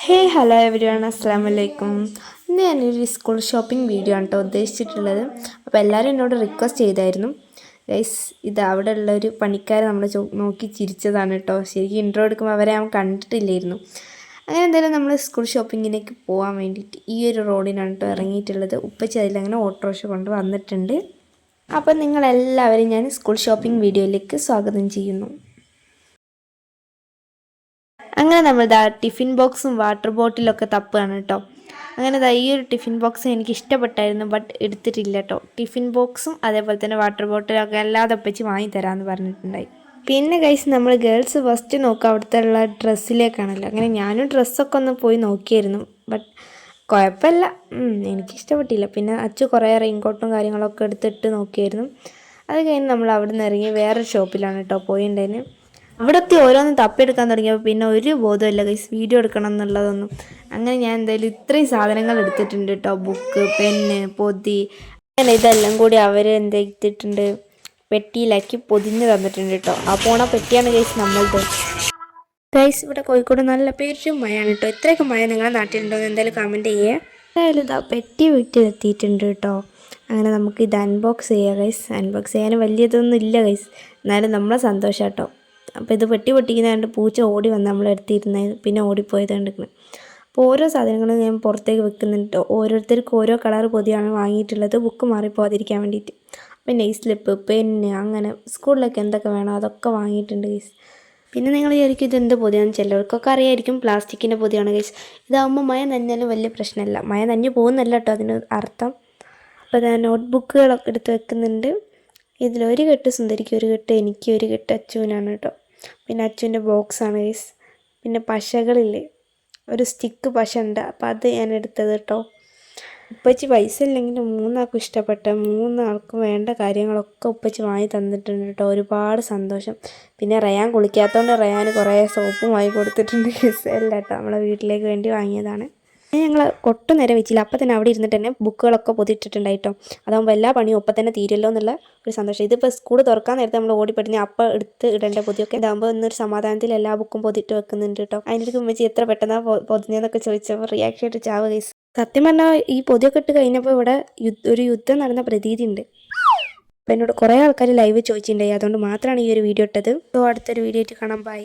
ഹേ hello everyone അസ്സാം വലൈക്കും. ഇന്ന് ഞാനൊരു സ്കൂൾ ഷോപ്പിംഗ് വീഡിയോ ആണ് കേട്ടോ ഉദ്ദേശിച്ചിട്ടുള്ളത്. അപ്പോൾ എല്ലാവരും എന്നോട് റിക്വസ്റ്റ് ചെയ്തായിരുന്നു ഗൈസ്, ഇത് അവിടെ ഉള്ളൊരു പണിക്കാരെ നമ്മൾ നോക്കി ചിരിച്ചതാണ് കേട്ടോ. ശരിക്കും ഇൻട്രോ എടുക്കുമ്പോൾ അവരെ ഞാൻ കണ്ടിട്ടില്ലായിരുന്നു. അങ്ങനെ എന്തായാലും നമ്മൾ സ്കൂൾ ഷോപ്പിങ്ങിലേക്ക് പോകാൻ വേണ്ടിയിട്ട് ഈ ഒരു റോഡിനാണ് കേട്ടോ ഇറങ്ങിയിട്ടുള്ളത്. ഉപ്പച്ചി അതിലങ്ങനെ ഓട്ടോറിക്ഷ കൊണ്ട് വന്നിട്ടുണ്ട്. അപ്പോൾ നിങ്ങളെല്ലാവരും ഞാൻ സ്കൂൾ ഷോപ്പിംഗ് വീഡിയോയിലേക്ക് സ്വാഗതം ചെയ്യുന്നു. അങ്ങനെ നമ്മൾ ടിഫിൻ ബോക്സും വാട്ടർ ബോട്ടിലൊക്കെ തപ്പുകയാണ് കേട്ടോ. അങ്ങനെ ഈ ഒരു ടിഫിൻ ബോക്സ് എനിക്ക് ഇഷ്ടപ്പെട്ടായിരുന്നു, ബട്ട് എടുത്തിട്ടില്ല കേട്ടോ. ടിഫിൻ ബോക്സും അതേപോലെ തന്നെ വാട്ടർ ബോട്ടിലൊക്കെ അല്ലാതെ ഒപ്പിച്ച് വാങ്ങി തരാമെന്ന് പറഞ്ഞിട്ടുണ്ടായി. പിന്നെ ഗൈസ്, നമ്മൾ ഗേൾസ് ഫസ്റ്റ് നോക്കുക അവിടുത്തെ ഉള്ള ഡ്രസ്സിലേക്കാണല്ലോ. അങ്ങനെ ഞാനും ഡ്രസ്സൊക്കെ ഒന്ന് പോയി നോക്കിയായിരുന്നു, ബട്ട് കുഴപ്പമില്ല, എനിക്കിഷ്ടപ്പെട്ടില്ല. പിന്നെ അച്ചു കുറേ റെയിൻകോട്ടും കാര്യങ്ങളൊക്കെ എടുത്തിട്ട് നോക്കിയായിരുന്നു. അത് കഴിഞ്ഞ് നമ്മൾ അവിടെ നിന്ന് ഇറങ്ങി വേറൊരു ഷോപ്പിലാണ് കേട്ടോ പോയിണ്ടായിരുന്നു. അവിടെത്തി ഓരോന്നും തപ്പിയെടുക്കാൻ തുടങ്ങിയപ്പോൾ പിന്നെ ഒരു ബോധമില്ല ഗൈസ് വീഡിയോ എടുക്കണം എന്നുള്ളതൊന്നും. അങ്ങനെ ഞാൻ എന്തായാലും ഇത്രയും സാധനങ്ങൾ എടുത്തിട്ടുണ്ട് കേട്ടോ. ബുക്ക്, പെന്ന്, പൊതി, അങ്ങനെ ഇതെല്ലാം കൂടി അവർ എന്തെടുത്തിട്ടുണ്ട്, പെട്ടിയിലാക്കി പൊതിഞ്ഞ് തന്നിട്ടുണ്ട് കേട്ടോ. ആ പോണ പെട്ടിയാണ് ഗൈസ് നമ്മളത്. ഗൈസ്, ഇവിടെ കോഴിക്കോട് നല്ല പേരും മഴയാണ് കേട്ടോ. ഇത്രയൊക്കെ മഴ നിങ്ങളുടെ നാട്ടിലുണ്ടോ എന്ന് എന്തായാലും കമൻറ്റ് ചെയ്യേ. എന്തായാലും ഇതാ പെട്ടി വീട്ടിലെത്തിയിട്ടുണ്ട് കേട്ടോ. അങ്ങനെ നമുക്ക് ഇത് അൺബോക്സ് ചെയ്യാം ഗൈസ്. അൺബോക്സ് ചെയ്യാൻ വലിയതൊന്നും ഇല്ല ഗൈസ്, എന്നാലും നമ്മളെ സന്തോഷം കേട്ടോ. അപ്പോൾ ഇത് പെട്ടി പൊട്ടിക്കുന്നതുകൊണ്ട് പൂച്ച ഓടി വന്ന് നമ്മളെടുത്തിരുന്നത്, പിന്നെ ഓടിപ്പോയത് കണ്ടിരിക്കുന്നത്. അപ്പോൾ ഓരോ സാധനങ്ങളും ഞാൻ പുറത്തേക്ക് വെക്കുന്നുണ്ട്. ഓരോരുത്തർക്കും ഓരോ കളർ പൊതിയാണ് വാങ്ങിയിട്ടുള്ളത്, ബുക്ക് മാറിപ്പോകാതിരിക്കാൻ വേണ്ടിയിട്ട്. അപ്പോൾ നെയ് സ്ലിപ്പ്, പെന്ന്, അങ്ങനെ സ്കൂളിലൊക്കെ എന്തൊക്കെ വേണോ അതൊക്കെ വാങ്ങിയിട്ടുണ്ട് ഗൈസ്. പിന്നെ നിങ്ങൾ വിചാരിക്കും ഇത് എന്ത് പൊതിയാണെന്ന്. ചിലവർക്കൊക്കെ അറിയായിരിക്കും, പ്ലാസ്റ്റിക്കിൻ്റെ പൊതിയാണ് ഗൈസ്. ഇതാകുമ്പോൾ മഴ നനഞ്ഞാലും വലിയ പ്രശ്നമല്ല. മഴ നനഞ്ഞു പോകുന്നല്ല കേട്ടോ അതിന് അർത്ഥം. അപ്പോൾ ഞാൻ നോട്ട് ബുക്കുകളൊക്കെ എടുത്ത് വെക്കുന്നുണ്ട്. ഇതിലൊരു കെട്ട് സുന്ദരിക്ക്, ഒരു കെട്ട് എനിക്ക്, ഒരു കെട്ട് അച്ചുവിനാണ് കേട്ടോ. പിന്നെ അച്ചുവിൻ്റെ ബോക്സാണ് ഗൈസ്. പിന്നെ പശകളില്ലേ, ഒരു സ്റ്റിക്ക് പശ ഉണ്ട്, അപ്പോൾ അത് ഞാൻ എടുത്തത് കേട്ടോ. ഉപ്പച്ചി പൈസ ഇല്ലെങ്കിലും മൂന്നാൾക്കും ഇഷ്ടപ്പെട്ട മൂന്നാൾക്കും വേണ്ട കാര്യങ്ങളൊക്കെ ഉപ്പച്ചി വാങ്ങി തന്നിട്ടുണ്ട് കേട്ടോ. ഒരുപാട് സന്തോഷം. പിന്നെ റയാൻ കുളിക്കാത്തതുകൊണ്ട് റയാന് കുറേ സോപ്പും വാങ്ങി കൊടുത്തിട്ടുണ്ട് ഗൈസ്. അല്ല കേട്ടോ, നമ്മളെ വീട്ടിലേക്ക് വേണ്ടി വാങ്ങിയതാണ്. ഞങ്ങൾ ഒട്ടും നേരം വെച്ചില്ല, അപ്പം തന്നെ അവിടെ ഇരുന്നിട്ട് തന്നെ ബുക്കുകളൊക്കെ പൊതിയിട്ടിട്ടുണ്ടായിട്ടോ. അതാകുമ്പോൾ എല്ലാ പണിയും ഒപ്പം തന്നെ തീരുമല്ലോ എന്നുള്ള ഒരു സന്തോഷം. ഇതിപ്പോൾ സ്കൂൾ തുറക്കാൻ നേരത്തെ നമ്മൾ ഓടിപ്പെടുന്ന അപ്പം എടുത്ത് ഇടേണ്ട പൊതിയൊക്കെ ഇതാകുമ്പോൾ ഇന്നൊരു സമാധാനത്തിൽ എല്ലാ ബുക്കും പൊതിയിട്ട് വെക്കുന്നുണ്ട് കേട്ടോ. അതിൻ്റെ ഉമ്മച്ചി എത്ര പെട്ടെന്നാണ് പൊതിഞ്ഞതെന്നൊക്കെ ചോദിച്ചപ്പോൾ റിയാക്ഷൻ ആയിട്ട് ചാവ് ഗൈസ്. സത്യം പറഞ്ഞാൽ ഈ പൊതിയൊക്കെ ഇട്ട് കഴിഞ്ഞപ്പോൾ ഇവിടെ ഒരു യുദ്ധം നടന്ന പ്രതീതി ഉണ്ട്. അപ്പോൾ എന്നോട് കുറേ ആൾക്കാർ ലൈവ് ചോദിച്ചിട്ടുണ്ടായി, അതുകൊണ്ട് മാത്രമാണ് ഈ ഒരു വീഡിയോ ഇട്ടത്. അപ്പോൾ അടുത്തൊരു വീഡിയോ ആയിട്ട് കാണാം. ബൈ.